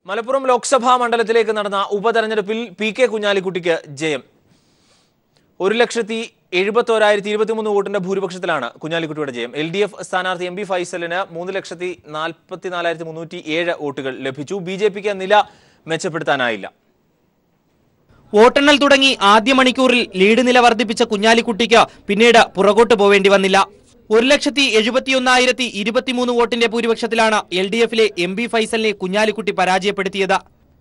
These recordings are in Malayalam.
മലപ്പുറം ലോക്സഭാ മണ്ഡലത്തിലേക്ക് നടന്ന ഉപതെരഞ്ഞെടുപ്പിൽ പി.കെ. കുഞ്ഞാലിക്കുട്ടിക്ക് ജയം. 1,71,023 വോട്ടിന്റെ ഭൂരിപക്ഷത്തിലാണ് കുഞ്ഞാലിക്കുട്ടിയുടെ ജയം. LDF സ്ഥാനാർത്ഥി MB ഫൈസലിന് 3,44,307 വോട്ടുകൾ ലഭിച്ചു. BJPക്ക് നില മെച്ചപ്പെടുത്താനായില്ല. വോട്ടെണ്ണൽ തുടങ്ങി ആദ്യ മണിക്കൂറിൽ ലീഡ് നില വർദ്ധിപ്പിച്ച കുഞ്ഞാലിക്കുട്ടിക്ക് പിന്നീട് പുറകോട്ട് പോവേണ്ടി വന്നില്ല. 1,71,023 വോട്ടിന്റെ ഭൂരിപക്ഷത്തിലാണ് LDFിലെ MB ഫൈസലിനെ കുഞ്ഞാലിക്കുട്ടി പരാജയപ്പെടുത്തിയത്.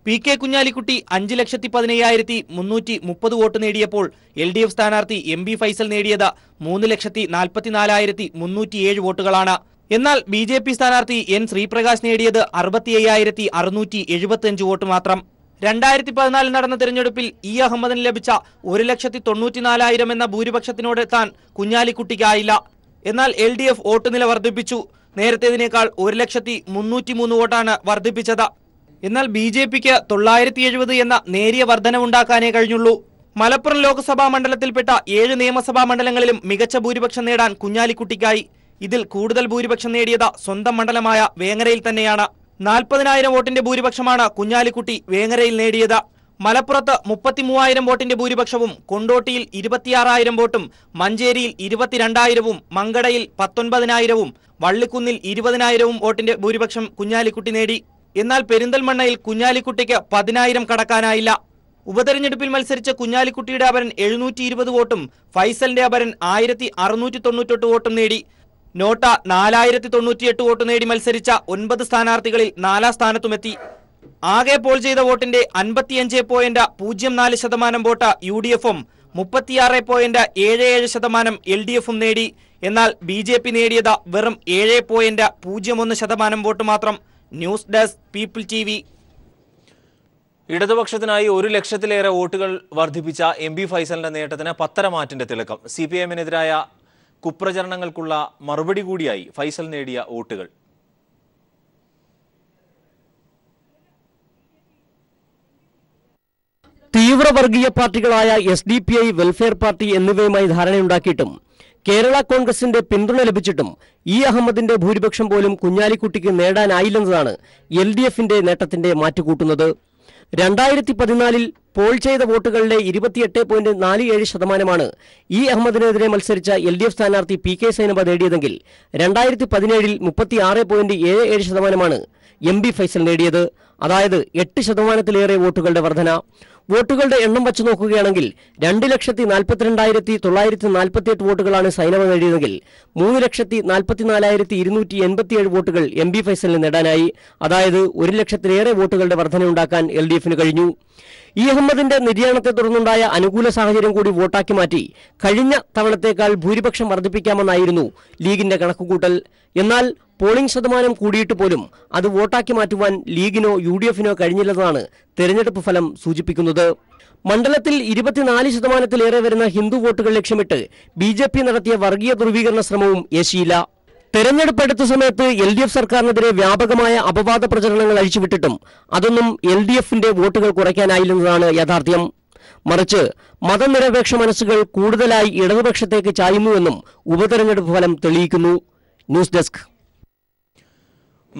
പി.കെ. കുഞ്ഞാലിക്കുട്ടി 5,14,330 വോട്ട് നേടിയപ്പോൾ LDF സ്ഥാനാർത്ഥി MB ഫൈസൽ നേടിയത് 3,44,307 വോട്ടുകളാണ്. എന്നാൽ BJP സ്ഥാനാർത്ഥി N. ശ്രീപ്രകാശ് നേടിയത് 65,675 വോട്ട് മാത്രം. 2014 നടന്ന തെരഞ്ഞെടുപ്പിൽ E. അഹമ്മദിന് ലഭിച്ച 1,94,000 എന്ന ഭൂരിപക്ഷത്തിനോടെത്താൻ കുഞ്ഞാലിക്കുട്ടിക്കായില്ല. എന്നാൽ LDF വോട്ട് നില വർദ്ധിപ്പിച്ചു. നേരത്തേതിനേക്കാൾ 1,303 വോട്ടാണ് വർദ്ധിപ്പിച്ചത്. എന്നാൽ BJPക്ക് 970 എന്ന നേരിയ വർധനവുണ്ടാക്കാനേ കഴിഞ്ഞുള്ളൂ. മലപ്പുറം ലോക്സഭാ മണ്ഡലത്തിൽപ്പെട്ട 7 നിയമസഭാ മണ്ഡലങ്ങളിലും മികച്ച ഭൂരിപക്ഷം നേടാൻ കുഞ്ഞാലിക്കുട്ടിക്കായി. ഇതിൽ കൂടുതൽ ഭൂരിപക്ഷം നേടിയത് സ്വന്തം മണ്ഡലമായ വേങ്ങരയിൽ തന്നെയാണ്. 40,000 വോട്ടിന്റെ ഭൂരിപക്ഷമാണ് കുഞ്ഞാലിക്കുട്ടി വേങ്ങരയിൽ നേടിയത്. മലപ്പുറത്ത് 33,000 വോട്ടിന്റെ ഭൂരിപക്ഷവും, കൊണ്ടോട്ടിയിൽ 26,000 വോട്ടും, മഞ്ചേരിയിൽ 22,000, മങ്കടയിൽ 19,000, വള്ളിക്കുന്നിൽ 20,000 വോട്ടിന്റെ ഭൂരിപക്ഷം കുഞ്ഞാലിക്കുട്ടി നേടി. എന്നാൽ പെരിന്തൽമണ്ണയിൽ കുഞ്ഞാലിക്കുട്ടിക്ക് 10,000 കടക്കാനായില്ല. ഉപതെരഞ്ഞെടുപ്പിൽ മത്സരിച്ച കുഞ്ഞാലിക്കുട്ടിയുടെ അപരൻ 720 വോട്ടും ഫൈസലിന്റെ അപരൻ 1,698 വോട്ടും നേടി. നോട്ട 4,098 വോട്ട് നേടി മത്സരിച്ച 9 സ്ഥാനാർത്ഥികളിൽ 4ാം സ്ഥാനത്തുമെത്തി. ആകെ പോൾ ചെയ്ത വോട്ടിന്റെ 55.04% വോട്ട് UDFും 36.77% LDFും നേടി. എന്നാൽ BJP നേടിയത് വെറും 7.01% വോട്ട് മാത്രം. News desk people TV. ഇടതുപക്ഷത്തിനായി 1,00,000-ലേറെ വോട്ടുകൾ വർദ്ധിപ്പിച്ച MB ഫൈസലിന്റെ നേട്ടത്തിന് പത്തരമാറ്റിന്റെ തിളക്കം. CPIM-നെതിരായ കുപ്രചരണങ്ങൾക്കുള്ള മറുപടി കൂടിയായി ഫൈസൽ നേടിയ വോട്ടുകൾ. തീവ്രവർഗീയ പാർട്ടികളായ SDPI, വെൽഫെയർ പാർട്ടി എന്നിവയുമായി ധാരണയുണ്ടാക്കിയിട്ടും കേരള കോൺഗ്രസിന്റെ പിന്തുണ ലഭിച്ചിട്ടും E. അഹമ്മദിന്റെ ഭൂരിപക്ഷം പോലും കുഞ്ഞാലിക്കുട്ടിക്ക് നേടാനായില്ലെന്നതാണ് LDFിന്റെ നേട്ടത്തിന്റെ മാറ്റുകൂട്ടുന്നത്. 2014 പോൾ ചെയ്ത വോട്ടുകളുടെ 28.47% E. അഹമ്മദിനെതിരെ മത്സരിച്ച LDF സ്ഥാനാർത്ഥി P.K. സൈനബ നേടിയതെങ്കിൽ 2017 36.77% MB ഫൈസൽ നേടിയത്. അതായത് 8%-ലേറെ വോട്ടുകളുടെ വർധന. വോട്ടുകളുടെ എണ്ണം വച്ചു നോക്കുകയാണെങ്കിൽ 2,42,948 വോട്ടുകളാണ് സൈനബ നേടിയതെങ്കിൽ 3,44,287 വോട്ടുകൾ MB ഫൈസലിന് നേടാനായി. അതായത് 1,00,000-ലേറെ വോട്ടുകളുടെ വർധനയുണ്ടാക്കാൻ LDFിന് കഴിഞ്ഞു. E. അഹമ്മദിന്റെ നിര്യാണത്തെ തുടർന്നുണ്ടായ അനുകൂല സാഹചര്യം കൂടി വോട്ടാക്കി മാറ്റി കഴിഞ്ഞ തവണത്തേക്കാൾ ഭൂരിപക്ഷം വർദ്ധിപ്പിക്കാമെന്നായിരുന്നു ലീഗിന്റെ കണക്കുകൂട്ടൽ. എന്നാൽ പോളിംഗ് ശതമാനം കൂടിയിട്ട് പോലും അത് വോട്ടാക്കി മാറ്റുവാൻ ലീഗിനോ UDFിനോ കഴിഞ്ഞില്ലെന്നാണ് തെരഞ്ഞെടുപ്പ് ഫലം സൂചിപ്പിക്കുന്നത്. മണ്ഡലത്തിൽ 24%-ലേറെ വരുന്ന ഹിന്ദു വോട്ടുകൾ ലക്ഷ്യമിട്ട് BJP നടത്തിയ വർഗീയ ധ്രുവീകരണ ശ്രമവും ഏശിയില്ല. തെരഞ്ഞെടുപ്പ് അടുത്ത സമയത്ത് LDF സർക്കാരിനെതിരെ വ്യാപകമായ അപവാദ പ്രചരണങ്ങൾ അഴിച്ചുവിട്ടിട്ടും അതൊന്നും LDFിന്റെ വോട്ടുകൾ കുറയ്ക്കാനായില്ലെന്നതാണ് യാഥാർത്ഥ്യം. മറിച്ച് മതനിരപേക്ഷ മനസ്സുകൾ കൂടുതലായി ഇടതുപക്ഷത്തേക്ക് ചായുന്നുവെന്നും ഉപതെരഞ്ഞെടുപ്പ് ഫലം തെളിയിക്കുന്നു. News desk.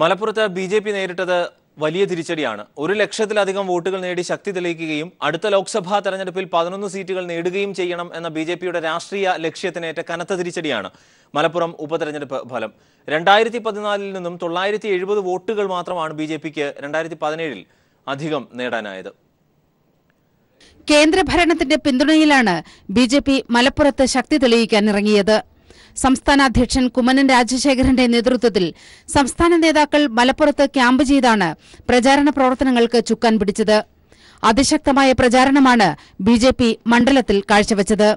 മലപ്പുറത്ത് BJP നേരിട്ടത് വലിയ തിരിച്ചടിയാണ്. 1,00,000-ലധികം വോട്ടുകൾ നേടി ശക്തി തെളിയിക്കുകയും അടുത്ത ലോക്സഭാ തെരഞ്ഞെടുപ്പിൽ 11 സീറ്റുകൾ നേടുകയും ചെയ്യണം എന്ന BJPയുടെ രാഷ്ട്രീയ ലക്ഷ്യത്തിനേറ്റ കനത്ത തിരിച്ചടിയാണ് മലപ്പുറം ഉപതെരഞ്ഞെടുപ്പ് ഫലം. 2014 നിന്നും 970 വോട്ടുകൾ മാത്രമാണ് BJPക്ക് 2017 അധികം നേടാനായത്. കേന്ദ്രഭരണത്തിന്റെ പിന്തുണയിലാണ് BJP മലപ്പുറത്ത് ശക്തി തെളിയിക്കാൻ ഇറങ്ങിയത്. സംസ്ഥാന അധ്യക്ഷൻ കുമ്മനം രാജശേഖരന്റെ നേതൃത്വത്തിൽ സംസ്ഥാന നേതാക്കൾ മലപ്പുറത്ത് ക്യാമ്പ് ചെയ്താണ് പ്രചാരണ പ്രവർത്തനങ്ങൾക്ക് ചുക്കാൻ പിടിച്ചത്. അതിശക്തമായ പ്രചാരണമാണ് BJP മണ്ഡലത്തിൽ കാഴ്ചവെച്ചത്.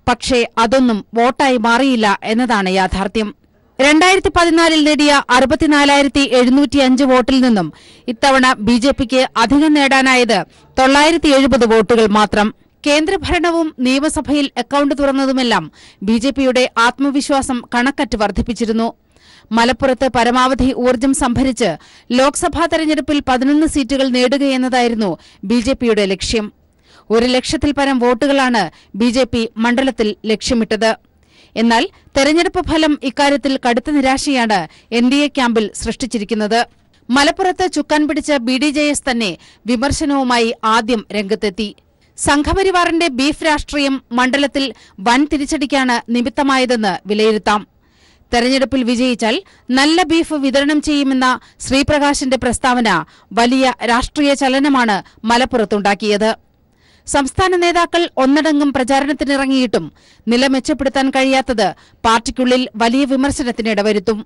പക്ഷേ അതൊന്നും വോട്ടായി മാറിയില്ല എന്നതാണ് യാഥാർത്ഥ്യം. 2014 നേടിയ 64,705 വോട്ടിൽ നിന്നും ഇത്തവണ BJPക്ക് അധികം നേടാനായത് 970 വോട്ടുകൾ മാത്രം. കേന്ദ്രഭരണവും നിയമസഭയിൽ അക്കൌണ്ട് തുറന്നതുമെല്ലാം BJPയുടെ ആത്മവിശ്വാസം കണക്കറ്റ് വർദ്ധിപ്പിച്ചിരുന്നു. മലപ്പുറത്ത് പരമാവധി ഊർജ്ജം സംഭരിച്ച് ലോക്സഭാ തെരഞ്ഞെടുപ്പിൽ 11 സീറ്റുകൾ നേടുകയെന്നതായിരുന്നു BJPയുടെ ലക്ഷ്യം. 1,00,000-ൽ പരം വോട്ടുകളാണ് BJP മണ്ഡലത്തിൽ ലക്ഷ്യമിട്ടത്. എന്നാൽ തെരഞ്ഞെടുപ്പ് ഫലം ഇക്കാര്യത്തിൽ കടുത്ത നിരാശയാണ് NDA ക്യാമ്പിൽ സൃഷ്ടിച്ചിരിക്കുന്നത്. മലപ്പുറത്ത് ചുക്കാൻ പിടിച്ച BDJS തന്നെ വിമർശനവുമായി ആദ്യം രംഗത്തെത്തി. സംഘപരിവാറിന്റെ ബീഫ് രാഷ്ട്രീയം മണ്ഡലത്തിൽ വൻ തിരിച്ചടിക്കാണ് നിമിത്തമായതെന്ന് വിലയിരുത്താം. തെരഞ്ഞെടുപ്പിൽ വിജയിച്ചാൽ നല്ല ബീഫ് വിതരണം ചെയ്യുമെന്ന ശ്രീപ്രകാശിന്റെ പ്രസ്താവന വലിയ രാഷ്ട്രീയ ചലനമാണ് മലപ്പുറത്തുണ്ടാക്കിയത്. സംസ്ഥാന നേതാക്കൾ ഒന്നടങ്കം പ്രചാരണത്തിനിറങ്ങിയിട്ടും നില മെച്ചപ്പെടുത്താൻ കഴിയാത്തത് പാർട്ടിക്കുള്ളിൽ വലിയ വിമർശനത്തിനിടവരുത്തും.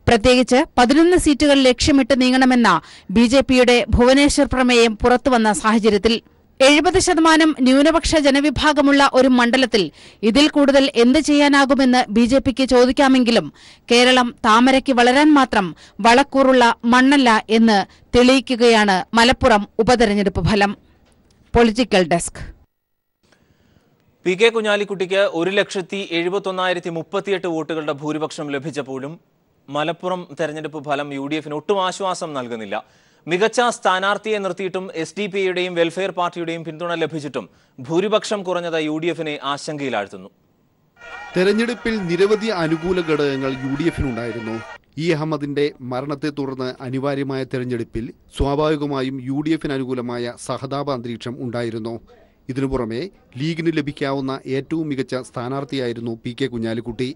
പ്രത്യേകിച്ച് 11 സീറ്റുകൾ ലക്ഷ്യമിട്ട് നീങ്ങണമെന്ന BJPയുടെ ഭുവനേശ്വർ പ്രമേയം പുറത്തുവന്ന സാഹചര്യത്തിൽ 70% ന്യൂനപക്ഷ ജനവിഭാഗമുള്ള ഒരു മണ്ഡലത്തിൽ ഇതിൽ കൂടുതൽ എന്ത് ചെയ്യാനാകുമെന്ന് BJPക്ക് ചോദിക്കാമെങ്കിലും കേരളം താമരയ്ക്ക് വളരാൻ മാത്രം വളക്കൂറുള്ള മണ്ണല്ല എന്ന് തെളിയിക്കുകയാണ് മലപ്പുറം ഉപതെരഞ്ഞെടുപ്പ് ഫലം. Political desk. PK കുഞ്ഞാലിക്കുട്ടിക്ക് 1,71,038 വോട്ടുകളുടെ ഭൂരിപക്ഷം ലഭിച്ചപ്പോഴും മലപ്പുറം തെരഞ്ഞെടുപ്പ് ഫലം UDFന് ഒട്ടും ആശ്വാസം നൽകുന്നില്ല. മികച്ച സ്ഥാനാർത്ഥിയെ നിർത്തിയിട്ടും SDPയുടെയും വെൽഫെയർ പാർട്ടിയുടെയും പിന്തുണ ലഭിച്ചിട്ടും ഭൂരിപക്ഷം കുറഞ്ഞത് UDFനെ ആശങ്കയിലാഴ്ത്തുന്നു. തെരഞ്ഞെടുപ്പിൽ നിരവധി അനുകൂല ഘടകങ്ങൾ UDFനുണ്ടായിരുന്നു. അഹമ്മദിന്റെ മരണത്തെ തുടർന്ന് അനിവാര്യമായ തെരഞ്ഞെടുപ്പിൽ സ്വാഭാവികമായും UDFന് അനുകൂലമായ സഹതാപ അന്തരീക്ഷം ഉണ്ടായിരുന്നു. ഇതിനു പുറമെ ലീഗിന് ലഭിക്കാവുന്ന ഏറ്റവും മികച്ച സ്ഥാനാർത്ഥിയായിരുന്നു PK കുഞ്ഞാലിക്കുട്ടി.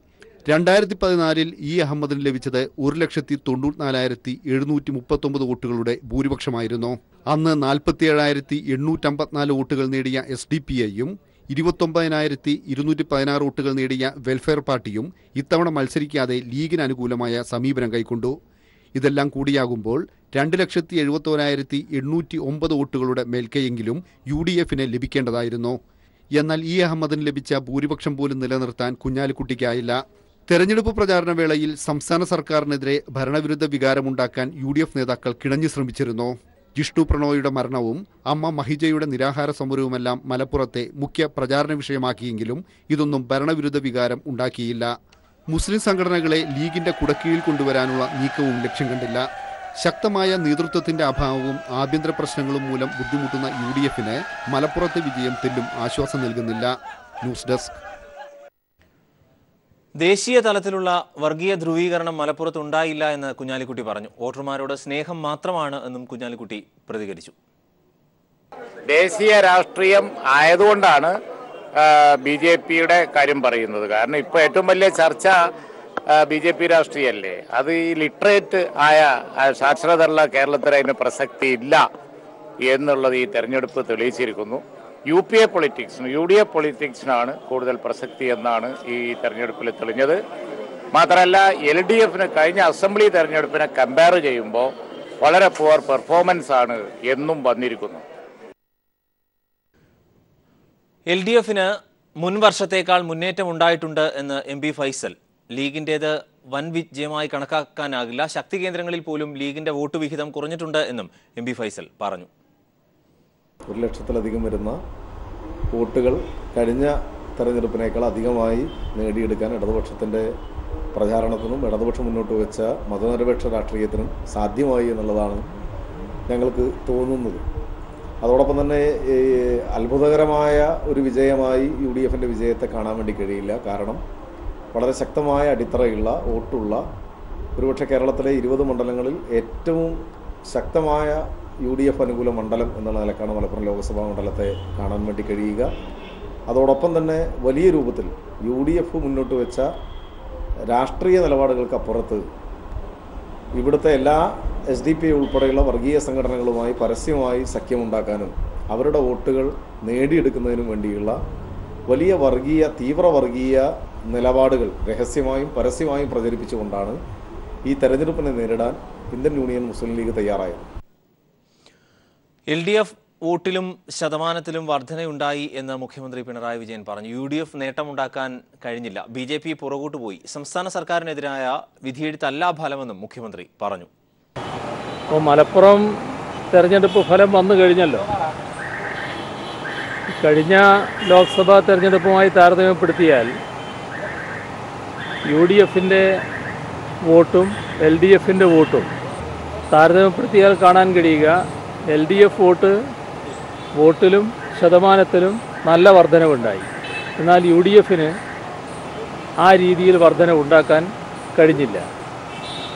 2014 അഹമ്മദിന് ലഭിച്ചത് 1,94,739 വോട്ടുകളുടെ ഭൂരിപക്ഷമായിരുന്നു. അന്ന് 47,854 വോട്ടുകൾ നേടിയ SDPയും 29,216 വോട്ടുകൾ നേടിയ വെൽഫെയർ പാർട്ടിയും ഇത്തവണ മത്സരിക്കാതെ ലീഗിന് അനുകൂലമായ സമീപനം കൈക്കൊണ്ടു. ഇതെല്ലാം കൂടിയാകുമ്പോൾ 2,71,809 വോട്ടുകളുടെ മേൽക്കൈയെങ്കിലും UDFന് ലഭിക്കേണ്ടതായിരുന്നു. എന്നാൽ അഹമ്മദിന് ലഭിച്ച ഭൂരിപക്ഷം പോലും നിലനിർത്താൻ കുഞ്ഞാലിക്കുട്ടിക്കായില്ല. തെരഞ്ഞെടുപ്പ് പ്രചാരണ വേളയിൽ സംസ്ഥാന സർക്കാരിനെതിരെ ഭരണവിരുദ്ധ വികാരമുണ്ടാക്കാൻ UDF നേതാക്കൾ കിണഞ്ഞു ശ്രമിച്ചിരുന്നു. ജിഷ്ണു പ്രണോയുടെ മരണവും അമ്മ മഹിജയുടെ നിരാഹാര സമരവുമെല്ലാം മലപ്പുറത്തെ മുഖ്യ പ്രചാരണ വിഷയമാക്കിയെങ്കിലും ഇതൊന്നും ഭരണവിരുദ്ധ വികാരം ഉണ്ടാക്കിയില്ല. മുസ്ലിം സംഘടനകളെ ലീഗിന്റെ കുടക്കീഴിൽ കൊണ്ടുവരാനുള്ള നീക്കവും ലക്ഷ്യം കണ്ടില്ല. ശക്തമായ നേതൃത്വത്തിന്റെ അഭാവവും ആഭ്യന്തര പ്രശ്നങ്ങളും മൂലം ബുദ്ധിമുട്ടുന്ന UDFന് മലപ്പുറത്തെ വിജയം തെല്ലും ആശ്വാസം നൽകുന്നില്ല. News desk. ദേശീയ തലത്തിലുള്ള വർഗീയ ധ്രുവീകരണം മലപ്പുറത്ത് ഉണ്ടായില്ല എന്ന് കുഞ്ഞാലിക്കുട്ടി പറഞ്ഞു. വോട്ടർമാരോട് സ്നേഹം മാത്രമാണ് എന്നും കുഞ്ഞാലിക്കുട്ടി പ്രതികരിച്ചു. ദേശീയ രാഷ്ട്രീയം ആയതുകൊണ്ടാണ് BJPയുടെ കാര്യം പറയുന്നത്. കാരണം ഇപ്പോൾ ഏറ്റവും വലിയ ചർച്ച BJP രാഷ്ട്രീയമല്ലേ. അത് ഈ ലിറ്ററേറ്റ് ആയ സാക്ഷരതയുള്ള കേരളത്തിൽ അതിന് പ്രസക്തി ഇല്ല എന്നുള്ളത് ഈ തെരഞ്ഞെടുപ്പ് തെളിയിച്ചിരിക്കുന്നു. UPA പൊളിറ്റിക്സിന് UDF പൊളിറ്റിക്സിനാണ് കൂടുതൽ പ്രസക്തി എന്നാണ് ഈ തെരഞ്ഞെടുപ്പിൽ തെളിഞ്ഞത്. മാത്രമല്ല LDFന് കഴിഞ്ഞ അസംബ്ലി തെരഞ്ഞെടുപ്പിനെ കമ്പയർ ചെയ്യുമ്പോൾ വളരെ പുവർ പെർഫോമൻസ് ആണ് എന്നും വന്നിരിക്കുന്നു. LDFന് മുൻ വർഷത്തേക്കാൾ മുന്നേറ്റം ഉണ്ടായിട്ടുണ്ട് എന്ന് MP ഫൈസൽ. ലീഗിന്റേത് വൻ വിജയമായി കണക്കാക്കാനാകില്ല. ശക്തി കേന്ദ്രങ്ങളിൽ പോലും ലീഗിന്റെ വോട്ട് വിഹിതം കുറഞ്ഞിട്ടുണ്ട് എന്നും MP ഫൈസൽ പറഞ്ഞു. 1,00,000-ലധികം വരുന്ന വോട്ടുകൾ കഴിഞ്ഞ തെരഞ്ഞെടുപ്പിനേക്കാൾ അധികമായി നേടിയെടുക്കാൻ ഇടതുപക്ഷത്തിൻ്റെ പ്രചാരണത്തിനും ഇടതുപക്ഷം മുന്നോട്ട് വെച്ച മതനിരപേക്ഷ രാഷ്ട്രീയത്തിനും സാധ്യമായി എന്നുള്ളതാണ് ഞങ്ങൾക്ക് തോന്നുന്നത്. അതോടൊപ്പം തന്നെ അത്ഭുതകരമായ ഒരു വിജയമായി UDFൻ്റെ വിജയത്തെ കാണാൻ വേണ്ടി കഴിയില്ല. കാരണം വളരെ ശക്തമായ അടിത്തറയുള്ള വോട്ടുള്ള ഒരുപക്ഷെ കേരളത്തിലെ 20 മണ്ഡലങ്ങളിൽ ഏറ്റവും ശക്തമായ UDF അനുകൂല മണ്ഡലം എന്നുള്ള നിലക്കാണ് മലപ്പുറം ലോക്സഭാ മണ്ഡലത്തെ കാണാൻ വേണ്ടി കഴിയുക. അതോടൊപ്പം തന്നെ വലിയ രൂപത്തിൽ UDF മുന്നോട്ട് വെച്ച രാഷ്ട്രീയ നിലപാടുകൾക്കപ്പുറത്ത് ഇവിടുത്തെ എല്ലാ SDP ഉൾപ്പെടെയുള്ള വർഗീയ സംഘടനകളുമായി പരസ്യമായി സഖ്യമുണ്ടാക്കാനും അവരുടെ വോട്ടുകൾ നേടിയെടുക്കുന്നതിനും വേണ്ടിയുള്ള വലിയ തീവ്ര വർഗീയ നിലപാടുകൾ രഹസ്യമായും പരസ്യമായും പ്രചരിപ്പിച്ചുകൊണ്ടാണ് ഈ തെരഞ്ഞെടുപ്പിനെ നേരിടാൻ ഇന്ത്യൻ യൂണിയൻ മുസ്ലിം ലീഗ് തയ്യാറായത്. LDF വോട്ടിലും ശതമാനത്തിലും വർധനയുണ്ടായി എന്ന് മുഖ്യമന്ത്രി പിണറായി വിജയൻ പറഞ്ഞു. UDF നേട്ടമുണ്ടാക്കാൻ കഴിഞ്ഞില്ല. BJP പുറകോട്ട് പോയി. സംസ്ഥാന സർക്കാരിനെതിരായ വിധിയെഴുത്തല്ല ഫലമെന്നും മുഖ്യമന്ത്രി പറഞ്ഞു. അപ്പോൾ മലപ്പുറം തെരഞ്ഞെടുപ്പ് ഫലം വന്നു കഴിഞ്ഞല്ലോ. കഴിഞ്ഞ ലോക്സഭാ തെരഞ്ഞെടുപ്പുമായി താരതമ്യപ്പെടുത്തിയാൽ UDFൻ്റെ വോട്ടും LDFൻ്റെ വോട്ടും താരതമ്യപ്പെടുത്തിയാൽ കാണാൻ കഴിയുക LDF വോട്ടിലും ശതമാനത്തിലും നല്ല വർധനവുണ്ടായി. എന്നാൽ UDFന് ആ രീതിയിൽ വർധന ഉണ്ടാക്കാൻ കഴിഞ്ഞില്ല.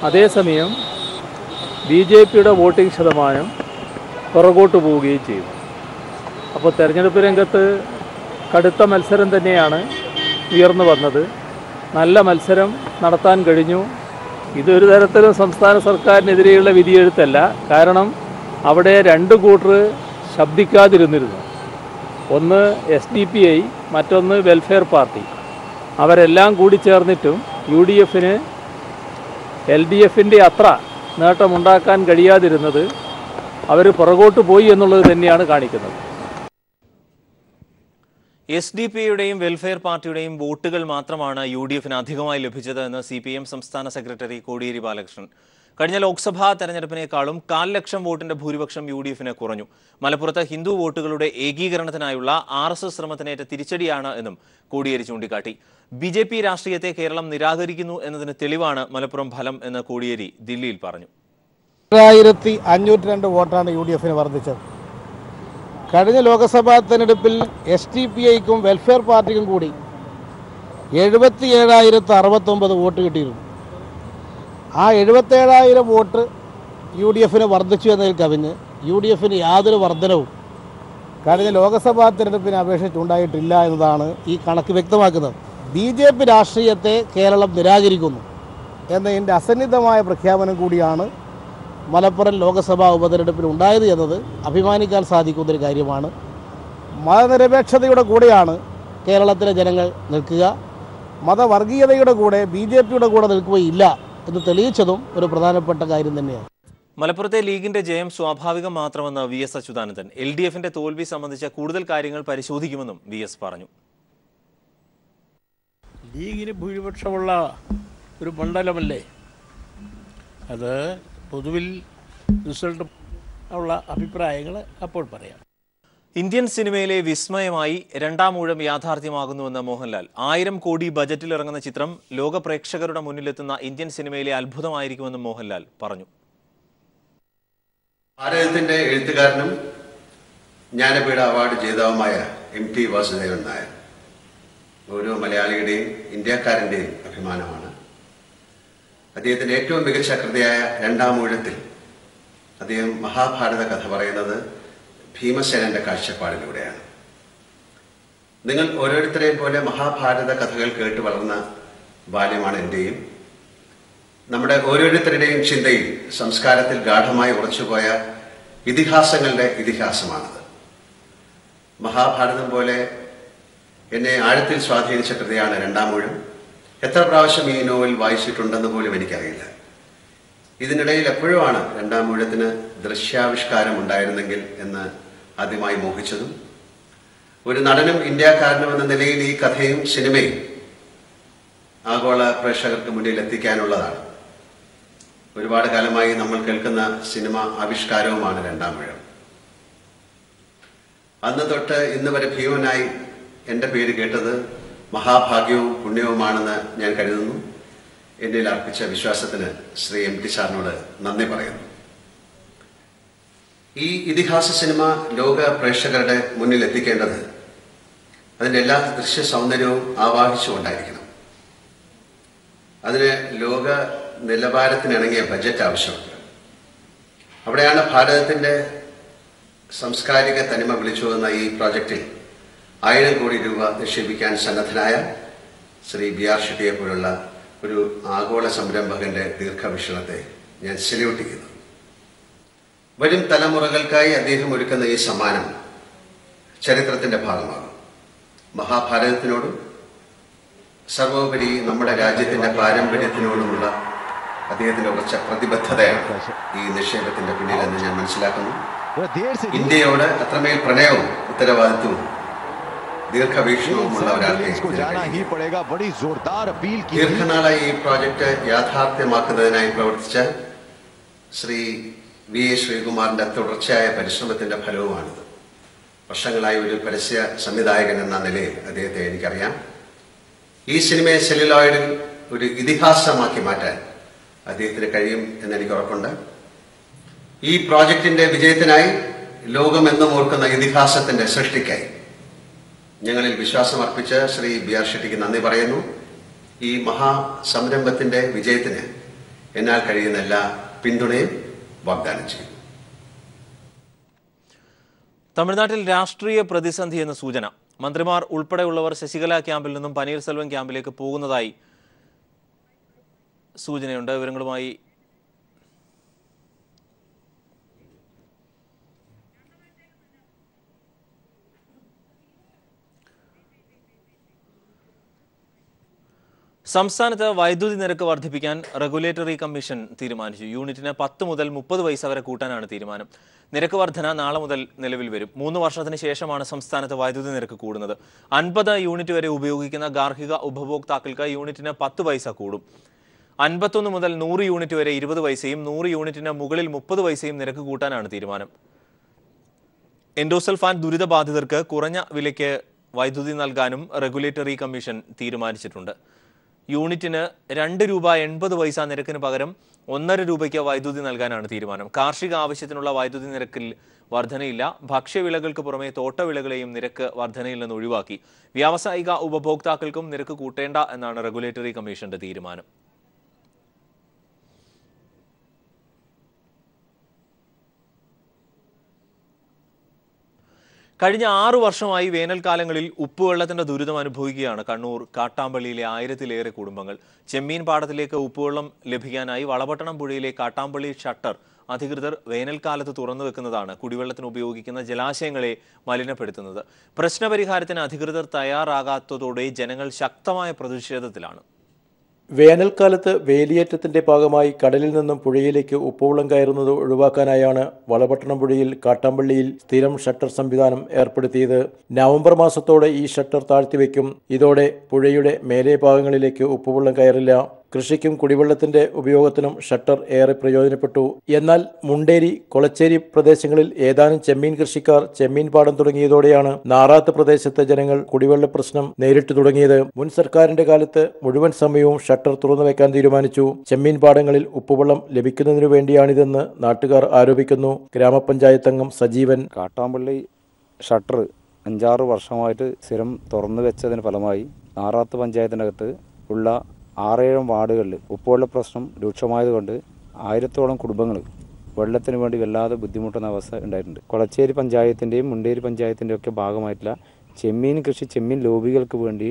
അതേസമയം BJPയുടെ വോട്ടിംഗ് ശതമാനം പുറകോട്ട് പോവുകയും ചെയ്തു. അപ്പോൾ തെരഞ്ഞെടുപ്പ് രംഗത്ത് കടുത്ത മത്സരം തന്നെയാണ് ഉയർന്നു വന്നത്. നല്ല മത്സരം നടത്താൻ കഴിഞ്ഞു. ഇതൊരു തരത്തിലും സംസ്ഥാന സർക്കാരിനെതിരെയുള്ള വിധിയെഴുത്തല്ല. കാരണം അവിടെ രണ്ട് കൂട്ടർ ശബ്ദിക്കാതിരുന്നിരുന്നു. ഒന്ന് SDPI, മറ്റൊന്ന് വെൽഫെയർ പാർട്ടി. അവരെല്ലാം കൂടി ചേർന്നിട്ടും UDFന് LDFൻ്റെ അത്ര നേട്ടമുണ്ടാക്കാൻ കഴിയാതിരുന്നത് അവർ പുറകോട്ട് പോയി എന്നുള്ളത് തന്നെയാണ് കാണിക്കുന്നത്. SDPIയുടെയും വെൽഫെയർ പാർട്ടിയുടെയും വോട്ടുകൾ മാത്രമാണ് UDFന് അധികമായി ലഭിച്ചത് എന്ന് CPM സംസ്ഥാന സെക്രട്ടറി കോടിയേരി ബാലകൃഷ്ണൻ. കഴിഞ്ഞ ലോക്സഭാ തെരഞ്ഞെടുപ്പിനേക്കാളും 1/4 ലക്ഷം വോട്ടിന്റെ ഭൂരിപക്ഷം UDFന് കുറഞ്ഞു. മലപ്പുറത്ത് ഹിന്ദു വോട്ടുകളുടെ ഏകീകരണത്തിനായുള്ള RSS ശ്രമത്തിനേറ്റ തിരിച്ചടിയാണ് എന്നും കോടിയേരി ചൂണ്ടിക്കാട്ടി. BJP രാഷ്ട്രീയത്തെ കേരളം നിരാകരിക്കുന്നു എന്നതിന് തെളിവാണ് മലപ്പുറം ഫലം എന്ന് കോടിയേരി ദില്ലിയിൽ പറഞ്ഞു. 1502 വോട്ടാണ് UDFന് വർദ്ധിച്ചത്. കഴിഞ്ഞ ലോക്സഭാ തെരഞ്ഞെടുപ്പിൽ SDPIക്കും വെൽഫെയർ പാർട്ടിക്കും കൂടി 77,069 വോട്ട് കിട്ടിയിരുന്നു. ആ 77,000 വോട്ട് UDFന് വർദ്ധിച്ചു എന്നതിൽ കവിഞ്ഞ് UDFന് യാതൊരു വർധനവും കഴിഞ്ഞ ലോക്സഭാ തെരഞ്ഞെടുപ്പിനെ അപേക്ഷിച്ചുണ്ടായിട്ടില്ല എന്നതാണ് ഈ കണക്ക് വ്യക്തമാക്കുന്നത്. BJP രാഷ്ട്രീയത്തെ കേരളം നിരാകരിക്കുന്നു എന്നതിൻ്റെ അസന്നിഗ്ധമായ പ്രഖ്യാപനം കൂടിയാണ് മലപ്പുറം ലോക്സഭാ ഉപതെരഞ്ഞെടുപ്പിൽ ഉണ്ടായത് എന്നത് അഭിമാനിക്കാൻ സാധിക്കുന്നൊരു കാര്യമാണ്. മതനിരപേക്ഷതയുടെ കൂടെയാണ് കേരളത്തിലെ ജനങ്ങൾ നിൽക്കുക. മതവർഗീയതയുടെ കൂടെ BJPയുടെ കൂടെ നിൽക്കുകയില്ല എന്ന് തെളിയിച്ചതും ഒരു പ്രധാനപ്പെട്ട കാര്യം തന്നെയാണ്. മലപ്പുറത്തെ ലീഗിന്റെ ജയം സ്വാഭാവികം മാത്രമെന്ന് VS അച്യുതാനന്ദൻ. LDFന്റെ തോൽവി സംബന്ധിച്ച കൂടുതൽ കാര്യങ്ങൾ പരിശോധിക്കുമെന്നും VS പറഞ്ഞു. ലീഗിന് ഭൂരിപക്ഷമുള്ള ഒരു മണ്ഡലമല്ലേ അത്. പൊതുവിൽ റിസൾട്ട് ഉള്ള അഭിപ്രായങ്ങൾ അപ്പോൾ പറയാം. ഇന്ത്യൻ സിനിമയിലെ വിസ്മയമായി രണ്ടാം ഊഴം യാഥാർത്ഥ്യമാകുന്നുവെന്ന് മോഹൻലാൽ. 1000 കോടി ബജറ്റിലിറങ്ങുന്ന ചിത്രം ലോക പ്രേക്ഷകരുടെ മുന്നിലെത്തുന്ന ഇന്ത്യൻ സിനിമയിലെ അത്ഭുതമായിരിക്കുമെന്നും മോഹൻലാൽ പറഞ്ഞു. ഭാരതത്തിന്റെ എഴുത്തുകാരനും ജ്ഞാനപീഠ അവാർഡ് ജേതാവുമായ MT വാസുദേവൻ നായർ ഓരോ മലയാളിയുടെയും ഇന്ത്യക്കാരൻ്റെയും അഭിമാനമാണ്. അദ്ദേഹത്തിൻ്റെ ഏറ്റവും മികച്ച കൃതിയായ രണ്ടാം ഊഴത്തിൽ അദ്ദേഹം മഹാഭാരത കഥ പറയുന്നത് ഭീമസേനന്റെ കാഴ്ചപ്പാടിലൂടെയാണ്. നിങ്ങൾ ഓരോരുത്തരെയും പോലെ മഹാഭാരത കഥകൾ കേട്ട് വളർന്ന ബാല്യമാണ് എൻ്റെയും. നമ്മുടെ ഓരോരുത്തരുടെയും ചിന്തയിൽ സംസ്കാരത്തിൽ ഗാഠമായി ഉറച്ചുപോയ ഇതിഹാസങ്ങളുടെ ഇതിഹാസമാണത്. മഹാഭാരതം പോലെ എന്നെ ആഴത്തിൽ സ്വാധീനിച്ച കൃതിയാണ് രണ്ടാം ഊഴം. എത്ര പ്രാവശ്യം ഈ നോവൽ വായിച്ചിട്ടുണ്ടെന്ന് പോലും എനിക്കറിയില്ല. ഇതിനിടയിൽ എപ്പോഴുമാണ് രണ്ടാം ഊഴത്തിന് ദൃശ്യാവിഷ്കാരം ഉണ്ടായിരുന്നെങ്കിൽ എന്ന് ആദ്യമായി മോഹിച്ചതും. ഒരു നടനും ഇന്ത്യക്കാരനും എന്ന നിലയിൽ ഈ കഥയും സിനിമയും ആഗോള പ്രേക്ഷകർക്ക് മുന്നിൽ എത്തിക്കാനുള്ളതാണ്. ഒരുപാട് കാലമായി നമ്മൾ കേൾക്കുന്ന സിനിമ ആവിഷ്കാരവുമാണ് രണ്ടാം ഊഴം. അന്ന് തൊട്ട് ഇന്ന് വരെ ഭീമനായി എൻ്റെ പേര് കേട്ടത് മഹാഭാഗ്യവും പുണ്യവുമാണെന്ന് ഞാൻ കരുതുന്നു. എന്നിൽ അർപ്പിച്ച വിശ്വാസത്തിന് ശ്രീ MT സാറിനോട് നന്ദി പറയുന്നു. ഈ ഇതിഹാസ സിനിമ ലോക പ്രേക്ഷകരുടെ മുന്നിൽ എത്തിക്കേണ്ടത് അതിൻ്റെ എല്ലാ ദൃശ്യ സൗന്ദര്യവും ആവാഹിച്ചുകൊണ്ടായിരിക്കണം. അതിന് ലോക നിലവാരത്തിനിണങ്ങിയ ബജറ്റ് ആവശ്യമുണ്ട്. അവിടെയാണ് ഭാരതത്തിൻ്റെ സാംസ്കാരിക തനിമ വിളിച്ചുവന്ന ഈ പ്രോജക്റ്റിൽ 1000 കോടി രൂപ നിക്ഷേപിക്കാൻ സന്നദ്ധനായ ശ്രീ BR ഷെട്ടിയെ പോലുള്ള ഒരു ആഗോള സംരംഭകന്റെ ദീർഘവീക്ഷണത്തെ ഞാൻ സല്യൂട്ട് ചെയ്യുന്നു. വരും തലമുറകൾക്കായി അദ്ദേഹം ഒരുക്കുന്ന ഈ സമ്മാനം ചരിത്രത്തിന്റെ ഭാഗമാകും. മഹാഭാരതത്തിനോടും സർവോപരി നമ്മുടെ രാജ്യത്തിന്റെ പാരമ്പര്യത്തിനോടുമുള്ള അദ്ദേഹത്തിന്റെ ഉറച്ച പ്രതിബദ്ധതയാണ് ഈ നിക്ഷേപത്തിന്റെ പിന്നിലെന്ന് ഞാൻ മനസ്സിലാക്കുന്നു. ഇന്ത്യയോട് അത്രമേൽ പ്രണയവും ഉത്തരവാദിത്വവും ദീർഘവീക്ഷണവുമുള്ള ഒരാൾക്ക് ദീർഘനാളായി ഈ പ്രോജക്റ്റ് യാഥാർത്ഥ്യമാക്കുന്നതിനായി പ്രവർത്തിച്ച ശ്രീ VA ശ്രീകുമാറിന്റെ തുടർച്ചയായ പരിശ്രമത്തിന്റെ ഫലവുമാണിത്. വർഷങ്ങളായി ഒരു പരസ്യ സംവിധായകൻ എന്ന നിലയിൽ അദ്ദേഹത്തെ എനിക്കറിയാം. ഈ സിനിമയെ സെല്ലുലോയിഡിൽ ഒരു ഇതിഹാസമാക്കി മാറ്റാൻ അദ്ദേഹത്തിന് കഴിയും എന്നെനിക്ക് ഉറപ്പുണ്ട്. ഈ പ്രോജക്റ്റിന്റെ വിജയത്തിനായി ലോകമെന്നും ഓർക്കുന്ന ഇതിഹാസത്തിന്റെ സൃഷ്ടിക്കായി ഞങ്ങളിൽ വിശ്വാസം അർപ്പിച്ച ശ്രീ BR ഷെട്ടിക്ക് നന്ദി പറയുന്നു. ഈ മഹാസംരംഭത്തിന്റെ വിജയത്തിന് എന്നാൽ കഴിയുന്ന എല്ലാ പിന്തുണയും വാഗ്ദാനം ചെയ്യുന്നു. തമിഴ്നാട്ടിൽ രാഷ്ട്രീയ പ്രതിസന്ധി എന്ന സൂചന. മന്ത്രിമാർ ഉൾപ്പെടെയുള്ളവർ ശശികല ക്യാമ്പിൽ നിന്നും പനീർസെൽവം ക്യാമ്പിലേക്ക് പോകുന്നതായി സൂചനയുണ്ട്. വിവരങ്ങളുമായി സംസ്ഥാനത്ത് വൈദ്യുതി നിരക്ക് വർദ്ധിപ്പിക്കാൻ റെഗുലേറ്ററി കമ്മീഷൻ തീരുമാനിച്ചു. യൂണിറ്റിന് 10 മുതൽ 30 പൈസ വരെ കൂട്ടാനാണ് തീരുമാനം. നിരക്ക് വർധന നാളെ മുതൽ നിലവിൽ വരും. 3 വർഷത്തിന് ശേഷമാണ് സംസ്ഥാനത്ത് വൈദ്യുതി നിരക്ക് കൂടുന്നത്. 50 യൂണിറ്റ് വരെ ഉപയോഗിക്കുന്ന ഗാർഹിക ഉപഭോക്താക്കൾക്ക് യൂണിറ്റിന് 10 പൈസ കൂടും. 51 മുതൽ 100 യൂണിറ്റ് വരെ 20 പൈസയും 100 യൂണിറ്റിന് മുകളിൽ 30 പൈസയും നിരക്ക് കൂട്ടാനാണ് തീരുമാനം. എൻഡോസൾഫാൻ ദുരിതബാധിതർക്ക് കുറഞ്ഞ വിലയ്ക്ക് വൈദ്യുതി നൽകാനും റെഗുലേറ്ററി കമ്മീഷൻ തീരുമാനിച്ചിട്ടുണ്ട്. യൂണിറ്റിന് 2 രൂപ 80 പൈസ നിരക്കിന് പകരം 1.5 രൂപയ്ക്ക് വൈദ്യുതി നൽകാനാണ് തീരുമാനം. കാർഷിക ആവശ്യത്തിനുള്ള വൈദ്യുതി നിരക്കിൽ വർധനയില്ല. ഭക്ഷ്യവിളകൾക്ക് പുറമെ തോട്ടവിളകളെയും നിരക്ക് വർധനയിൽ നിന്ന് ഒഴിവാക്കി. വ്യാവസായിക ഉപഭോക്താക്കൾക്കും നിരക്ക് കൂട്ടേണ്ട എന്നാണ് റെഗുലേറ്ററി കമ്മീഷന്റെ തീരുമാനം. കഴിഞ്ഞ 6 വർഷമായി വേനൽക്കാലങ്ങളിൽ ഉപ്പുവെള്ളത്തിന്റെ ദുരിതം അനുഭവിക്കുകയാണ് കണ്ണൂർ കാട്ടാമ്പള്ളിയിലെ 1000-ലേറെ കുടുംബങ്ങൾ. ചെമ്മീൻ പാടത്തിലേക്ക് ഉപ്പുവെള്ളം ലഭിക്കാനായി വളപട്ടണം പുഴയിലെ കാട്ടാമ്പള്ളി ഷട്ടർ അധികൃതർ വേനൽക്കാലത്ത് തുറന്നു വെക്കുന്നതാണ് കുടിവെള്ളത്തിന് ഉപയോഗിക്കുന്ന ജലാശയങ്ങളെ മലിനപ്പെടുത്തുന്നത്. പ്രശ്നപരിഹാരത്തിന് അധികൃതർ തയ്യാറാകാത്തതോടെ ജനങ്ങൾ ശക്തമായ പ്രതിഷേധത്തിലാണ്. വേനൽക്കാലത്ത് വേലിയേറ്റത്തിന്റെ ഭാഗമായി കടലിൽ നിന്നും പുഴയിലേക്ക് ഉപ്പുവെള്ളം കയറുന്നത് ഒഴിവാക്കാനായാണ് വളപട്ടണം പുഴയിൽ കാട്ടാമ്പള്ളിയിൽ സ്ഥിരം ഷട്ടർ സംവിധാനം ഏർപ്പെടുത്തിയത്. നവംബർ മാസത്തോടെ ഈ ഷട്ടർ താഴ്ത്തിവെക്കും. ഇതോടെ പുഴയുടെ മേലെ ഭാഗങ്ങളിലേക്ക് ഉപ്പുവെള്ളം കയറില്ല. കൃഷിക്കും കുടിവെള്ളത്തിന്റെ ഉപയോഗത്തിനും ഷട്ടർ ഏറെ പ്രയോജനപ്പെട്ടു. എന്നാൽ മുണ്ടേരി, കൊളച്ചേരി പ്രദേശങ്ങളിൽ ഏതാനും ചെമ്മീൻ കൃഷിക്കാർ ചെമ്മീൻ പാടം തുടങ്ങിയതോടെയാണ് നാറാത്ത് പ്രദേശത്തെ ജനങ്ങൾ കുടിവെള്ള പ്രശ്നം നേരിട്ട് തുടങ്ങിയത്. മുൻ സർക്കാരിന്റെ കാലത്ത് മുഴുവൻ സമയവും ഷട്ടർ തുറന്നു വെക്കാൻ തീരുമാനിച്ചു. ചെമ്മീൻ പാടങ്ങളിൽ ഉപ്പുവെള്ളം ലഭിക്കുന്നതിനു വേണ്ടിയാണിതെന്ന് നാട്ടുകാർ ആരോപിക്കുന്നു. ഗ്രാമപഞ്ചായത്ത് അംഗം സജീവൻ: കാട്ടാമ്പള്ളി ഷട്ടർ 5-6 വർഷമായിട്ട് സ്ഥിരം തുറന്നു വെച്ചതിന് ഫലമായി നാറാത്ത് പഞ്ചായത്തിനകത്ത് ഉള്ള 6-7 വാർഡുകളിൽ ഉപ്പുവെള്ള പ്രശ്നം രൂക്ഷമായതുകൊണ്ട് 1000-ഓളം കുടുംബങ്ങൾ വെള്ളത്തിന് വേണ്ടി വല്ലാതെ ബുദ്ധിമുട്ടുന്ന അവസ്ഥ ഉണ്ടായിട്ടുണ്ട്. കൊളച്ചേരി പഞ്ചായത്തിൻ്റെയും മുണ്ടേരി പഞ്ചായത്തിൻ്റെയും ഒക്കെ ഭാഗമായിട്ടുള്ള ചെമ്മീൻ കൃഷി, ചെമ്മീൻ ലോബികൾക്ക് വേണ്ടി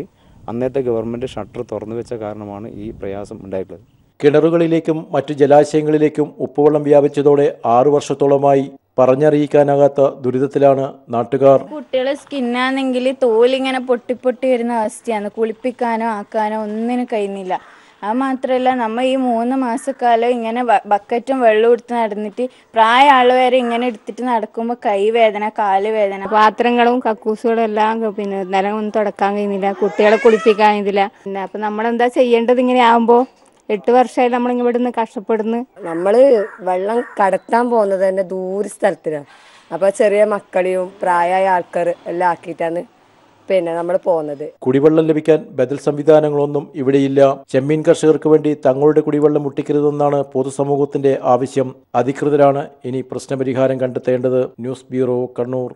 അന്നത്തെ ഗവൺമെൻറ് ഷട്ടർ തുറന്നു വെച്ച കാരണമാണ് ഈ പ്രയാസം ഉണ്ടായിട്ടുള്ളത്. കിണറുകളിലേക്കും മറ്റു ജലാശയങ്ങളിലേക്കും ഉപ്പുവെള്ളം വ്യാപിച്ചതോടെ 6 വർഷത്തോളമായി പറഞ്ഞറിയിക്കാനാകാത്ത ദുരിതത്തിലാണ് നാട്ടുകാർ. കുട്ടികളെ സ്കിന്നാണെങ്കിൽ തോലിങ്ങനെ പൊട്ടി വരുന്ന അവസ്ഥയാണ്. കുളിപ്പിക്കാനോ ആക്കാനോ ഒന്നിനും കഴിയുന്നില്ല. അത് മാത്രമല്ല, നമ്മൾ ഈ 3 മാസക്കാലം ഇങ്ങനെ ബക്കറ്റും വെള്ളം എടുത്ത് നടന്നിട്ട് പ്രായമുള്ള വരെ ഇങ്ങനെ എടുത്തിട്ട് നടക്കുമ്പോൾ കൈ വേദന, കാല് വേദന. പാത്രങ്ങളും കക്കൂസുകളും എല്ലാം നിലം ഒന്നും തുടക്കാൻ കഴിയുന്നില്ല. കുട്ടികളെ കുളിപ്പിക്കാൻ കഴിയുന്നില്ല. അപ്പം നമ്മളെന്താ ചെയ്യേണ്ടത്? ഇങ്ങനെ ആകുമ്പോൾ 8 വർഷമായി നമ്മളിങ്ങനെ ഇവിടുന്ന് കഷ്ടപ്പെടുന്നു. നമ്മൾ വെള്ളം കടത്താൻ പോകുന്നത് തന്നെ ദൂര സ്ഥലത്തിനാണ്. അപ്പോൾ ചെറിയ മക്കളെയും പ്രായമായ ആൾക്കാർ എല്ലാം ആക്കിയിട്ടാണ് നമ്മൾ പോകുന്നത്. കുടിവെള്ളം ലഭിക്കാൻ ബദൽ സംവിധാനങ്ങളൊന്നും ഇവിടെയില്ല. ചെമ്മീൻ കർഷകർക്ക് വേണ്ടി തങ്ങളുടെ കുടിവെള്ളം മുട്ടിക്കരുതെന്നാണ് പൊതുസമൂഹത്തിന്റെ ആവശ്യം. അധികൃതരാണ് ഇനി പ്രശ്നപരിഹാരം കണ്ടെത്തേണ്ടത്. News bureau, Kannur.